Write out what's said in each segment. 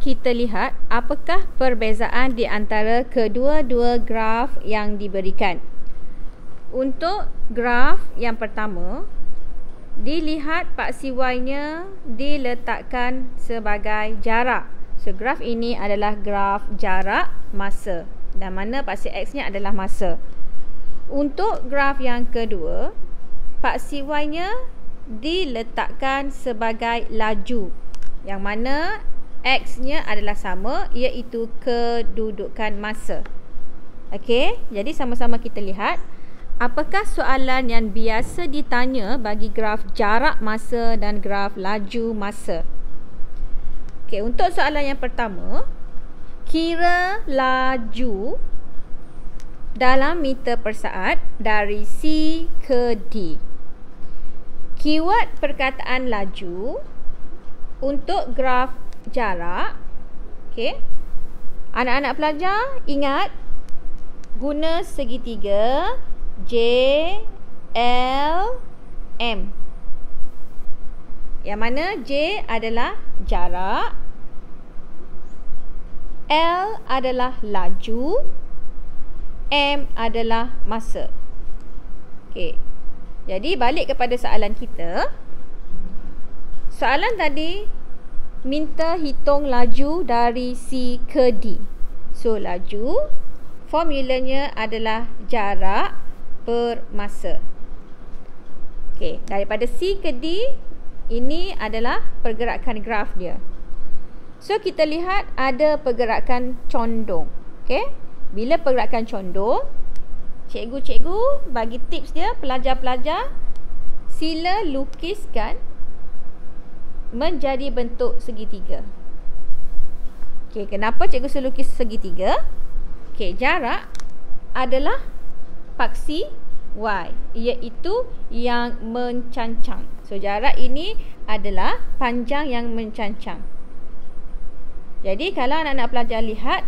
kita lihat apakah perbezaan di antara kedua-dua graf yang diberikan. Untuk graf yang pertama, dilihat paksi Y-nya diletakkan sebagai jarak. So, graf ini adalah graf jarak masa dan mana paksi X-nya adalah masa. Untuk graf yang kedua, paksi Y-nya diletakkan sebagai laju, yang mana X-nya adalah sama, iaitu kedudukan masa. Okey, jadi sama-sama kita lihat apakah soalan yang biasa ditanya bagi graf jarak masa dan graf laju masa. Okey, untuk soalan yang pertama, kira laju dalam meter per saat dari C ke D. Keyword perkataan laju untuk graf jarak. Okey. Anak-anak pelajar ingat guna segitiga J, L, M. Yang mana J adalah jarak, L adalah laju, M adalah masa. Okey. Jadi balik kepada soalan kita. Soalan tadi minta hitung laju dari C ke D. So, laju formulanya adalah jarak per masa. Okey, daripada C ke D, ini adalah pergerakan graf dia. So, kita lihat ada pergerakan condong. Okey, bila pergerakan condong, cikgu bagi tips dia, pelajar-pelajar sila lukiskan menjadi bentuk segitiga. Okey, kenapa cikgu suruh lukis segitiga? Okey, jarak adalah paksi Y, iaitu yang mencancang. So, jarak ini adalah panjang yang mencancang. Jadi, kalau anak-anak pelajar lihat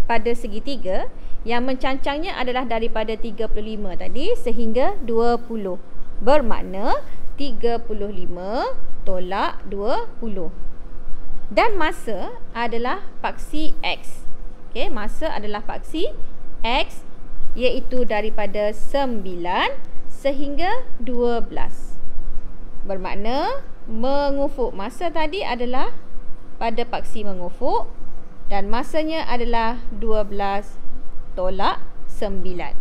pada segitiga, yang mencancangnya adalah daripada 35 tadi sehingga 20. Bermakna 35 tolak 20. Dan masa adalah paksi X. Okey, masa adalah paksi X, iaitu daripada 9 sehingga 12. Bermakna mengufuk, masa tadi adalah pada paksi mengufuk dan masanya adalah 12 tolak 9.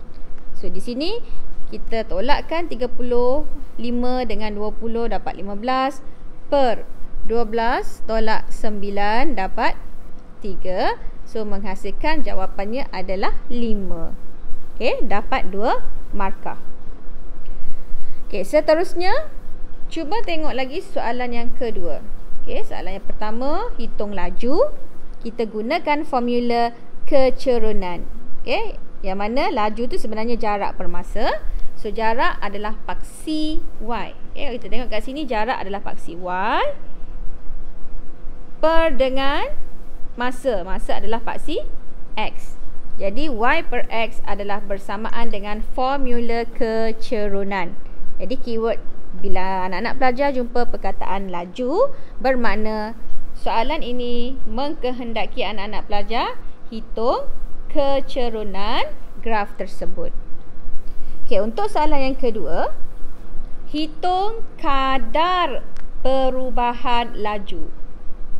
So, di sini kita tolakkan 35 dengan 20 dapat 15 per 12 tolak 9 dapat 3. So, menghasilkan jawapannya adalah 5. Okey, dapat 2 markah. Okey, seterusnya cuba tengok lagi soalan yang kedua. Okey, soalan yang pertama, hitung laju. Kita gunakan formula kecerunan. Okey, yang mana laju tu sebenarnya jarak per masa. So, jarak adalah paksi Y. Okay, kita tengok kat sini, jarak adalah paksi Y per dengan masa. Masa adalah paksi X. Jadi, Y per X adalah bersamaan dengan formula kecerunan. Jadi, keyword bila anak-anak pelajar jumpa perkataan laju, bermakna soalan ini mengkehendaki anak-anak pelajar hitung kecerunan graf tersebut. Okey, untuk soalan yang kedua, hitung kadar perubahan laju.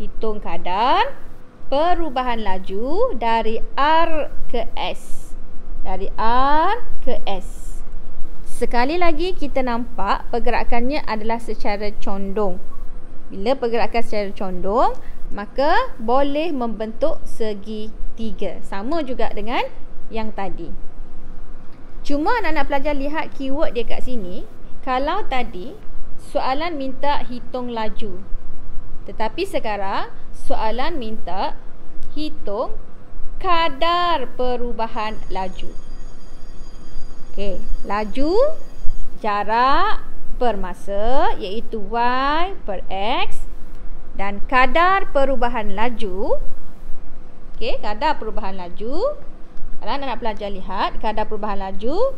Hitung kadar perubahan laju dari R ke S. Dari R ke S. Sekali lagi kita nampak pergerakannya adalah secara condong. Bila pergerakan secara condong, maka boleh membentuk segitiga. Sama juga dengan yang tadi. Cuma anak-anak pelajar lihat keyword dia kat sini. Kalau tadi soalan minta hitung laju, tetapi sekarang soalan minta hitung kadar perubahan laju. Okey, laju jarak per masa iaitu Y per X, dan kadar perubahan laju. Okey, kadar perubahan laju. Kalau anak-anak pelajar lihat kadar perubahan laju,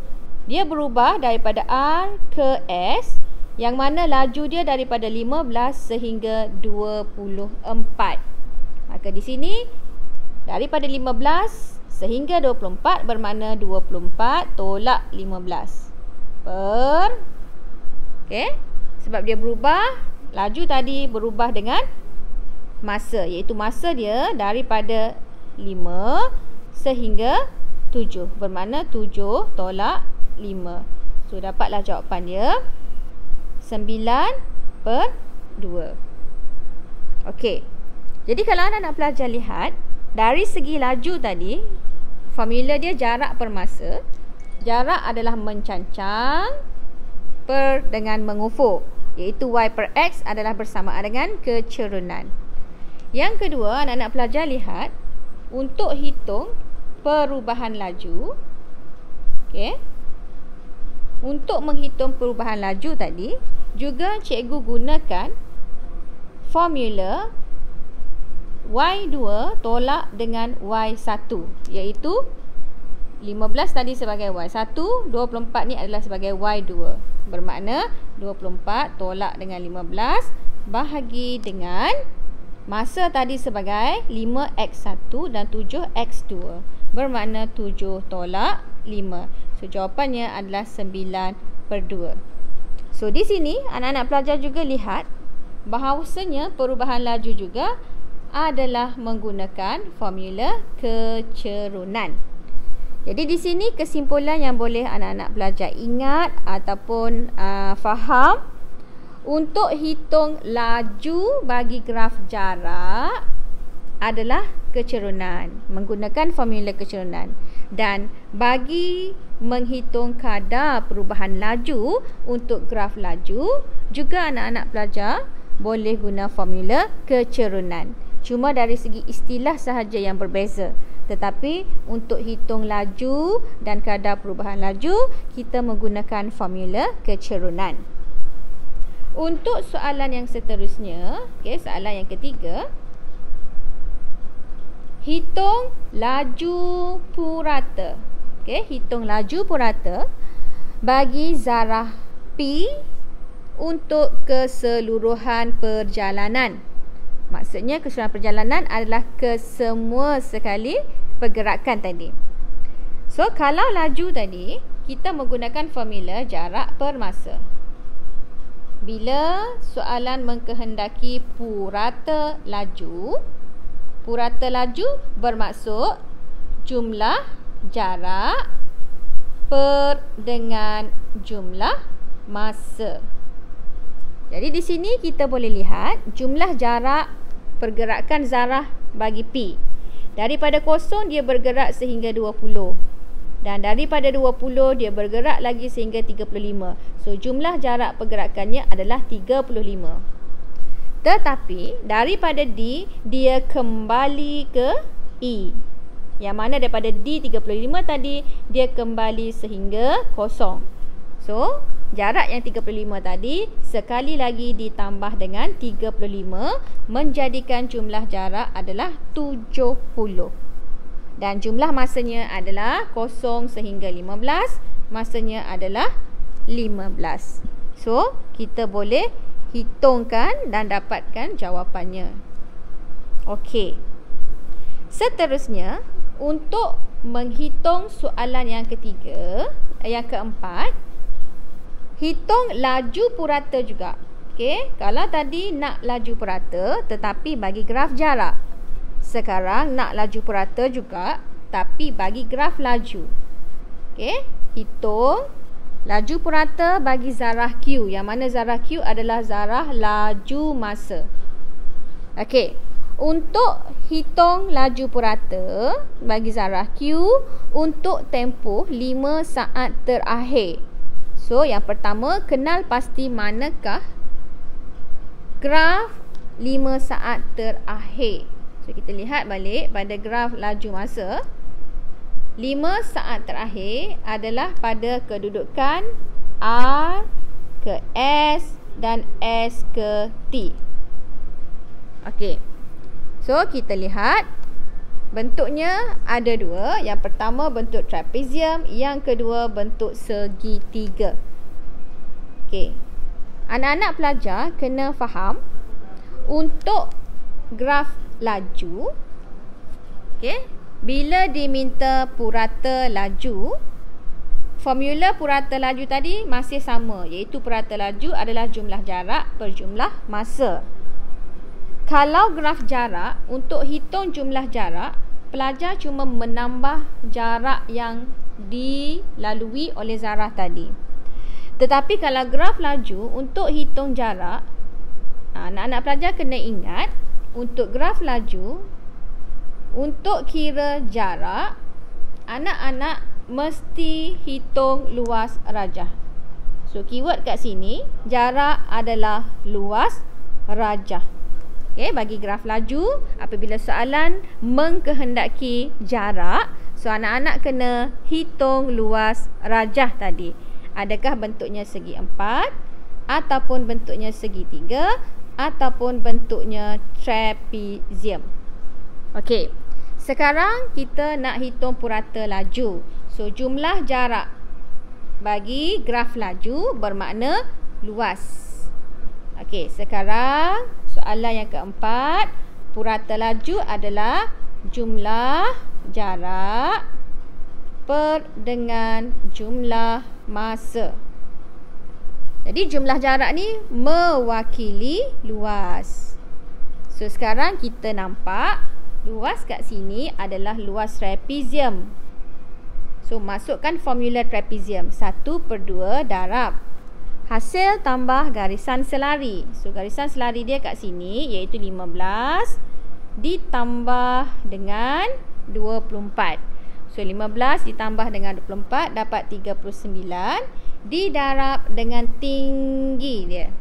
dia berubah daripada R ke S, yang mana laju dia daripada 15 sehingga 24. Maka di sini daripada 15 sehingga 24 bermakna 24 tolak 15 per, okey, sebab dia berubah, laju tadi berubah dengan masa, iaitu masa dia daripada 5 sehingga 7 bermakna 7 tolak 5. So dapatlah jawapan dia 9/2. Okey. Jadi kalau anda nak belajar lihat dari segi laju tadi, formula dia jarak per masa. Jarak adalah mencancang per dengan mengufuk, iaitu y per x adalah bersamaan dengan kecerunan. Yang kedua, anak-anak pelajar lihat untuk hitung perubahan laju. Okey. Untuk menghitung perubahan laju tadi, juga cikgu gunakan formula Y2 tolak dengan Y1, iaitu 15 tadi sebagai Y1, 24 ni adalah sebagai Y2. Bermakna 24 tolak dengan 15 bahagi dengan masa tadi sebagai 5x1 dan 7x2. Bermakna 7 tolak 5. So jawapannya adalah 9/2. So di sini anak-anak pelajar juga lihat bahawasanya perubahan laju juga adalah menggunakan formula kecerunan. Jadi di sini kesimpulan yang boleh anak-anak pelajar ingat ataupun faham, untuk hitung laju bagi graf jarak adalah kecerunan, menggunakan formula kecerunan. Dan bagi menghitung kadar perubahan laju untuk graf laju, juga anak-anak pelajar boleh guna formula kecerunan. Cuma dari segi istilah sahaja yang berbeza. Tetapi untuk hitung laju dan kadar perubahan laju, kita menggunakan formula kecerunan. Untuk soalan yang seterusnya, okey, soalan yang ketiga, hitung laju purata. Okey, hitung laju purata bagi zarah P untuk keseluruhan perjalanan. Maksudnya keseluruhan perjalanan adalah kesemua sekali pergerakan tadi. So kalau laju tadi, kita menggunakan formula jarak per masa. Bila soalan mengkehendaki purata laju bermaksud jumlah jarak per dengan jumlah masa. Jadi di sini kita boleh lihat jumlah jarak pergerakan zarah bagi P. Daripada 0 dia bergerak sehingga 20. Dan daripada 20 dia bergerak lagi sehingga 35. So jumlah jarak pergerakannya adalah 35. Tetapi daripada D dia kembali ke E. Yang mana daripada D 35 tadi dia kembali sehingga 0. So jarak yang 35 tadi sekali lagi ditambah dengan 35 menjadikan jumlah jarak adalah 70. Dan jumlah masanya adalah 0 sehingga 15. Masanya adalah 15. So kita boleh hitungkan dan dapatkan jawapannya. Okey. Seterusnya, untuk menghitung soalan yang ketiga, yang keempat, hitung laju purata juga. Okey, kalau tadi nak laju purata tetapi bagi graf jarak. Sekarang nak laju purata juga tapi bagi graf laju. Okey, hitung laju purata bagi zarah Q, yang mana zarah Q adalah zarah laju masa. Okey, untuk hitung laju purata bagi zarah Q untuk tempoh 5 saat terakhir. So, yang pertama, kenal pasti manakah graf 5 saat terakhir. So, kita lihat balik pada graf laju masa. 5 saat terakhir adalah pada kedudukan R ke S dan S ke T. Okey. So, kita lihat bentuknya ada dua. Yang pertama bentuk trapezium, yang kedua bentuk segitiga. Okey. Anak-anak pelajar kena faham untuk graf laju. Okey, bila diminta purata laju, formula purata laju tadi masih sama, iaitu purata laju adalah jumlah jarak per jumlah masa. Kalau graf jarak, untuk hitung jumlah jarak, pelajar cuma menambah jarak yang dilalui oleh Zarah tadi. Tetapi kalau graf laju, untuk hitung jarak, anak-anak pelajar kena ingat, untuk graf laju, untuk kira jarak, anak-anak mesti hitung luas rajah. So, keyword kat sini, jarak adalah luas rajah. Okay, bagi graf laju, apabila soalan mengkehendaki jarak, so anak-anak kena hitung luas rajah tadi. Adakah bentuknya segi 4, ataupun bentuknya segi 3, ataupun bentuknya trapezium. Okey, sekarang kita nak hitung purata laju. So, jumlah jarak bagi graf laju bermakna luas. Okey, sekarang soalan yang keempat, purata laju adalah jumlah jarak per dengan jumlah masa. Jadi jumlah jarak ni mewakili luas. So sekarang kita nampak luas kat sini adalah luas trapezium. So masukkan formula trapezium, 1/2 darab hasil tambah garisan selari. So garisan selari dia kat sini iaitu 15 ditambah dengan 24. So 15 ditambah dengan 24 dapat 39 didarab dengan tinggi dia.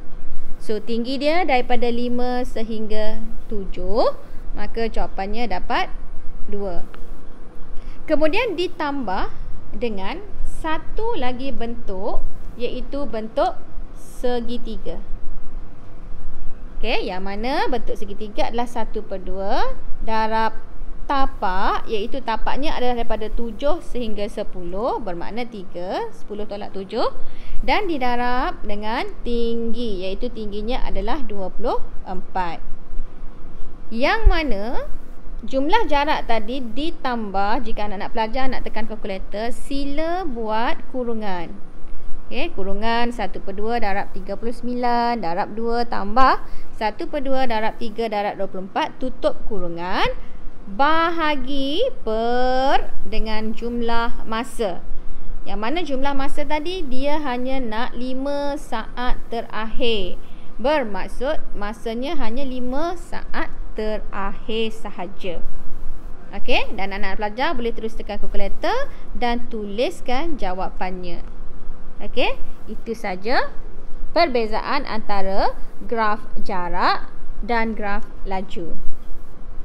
So tinggi dia daripada 5 sehingga 7, maka jawapannya dapat 2. Kemudian ditambah dengan satu lagi bentuk, iaitu bentuk segitiga. Okey, yang mana bentuk segitiga adalah 1/2 darab tapak, iaitu tapaknya adalah daripada 7 sehingga 10, bermakna 3, 10 tolak 7, dan didarab dengan tinggi, iaitu tingginya adalah 24. Yang mana jumlah jarak tadi ditambah, jika anak-anak pelajar nak tekan kalkulator, sila buat kurungan. Okay, kurungan 1/2 darab 39 darab 2 tambah 1/2 darab 3 darab 24, tutup kurungan, bahagi per dengan jumlah masa. Yang mana jumlah masa tadi dia hanya nak 5 saat terakhir. Bermaksud masanya hanya 5 saat terakhir sahaja. Okey, dan anak-anak pelajar boleh terus tekan kalkulator dan tuliskan jawapannya. Okey, itu saja perbezaan antara graf jarak dan graf laju.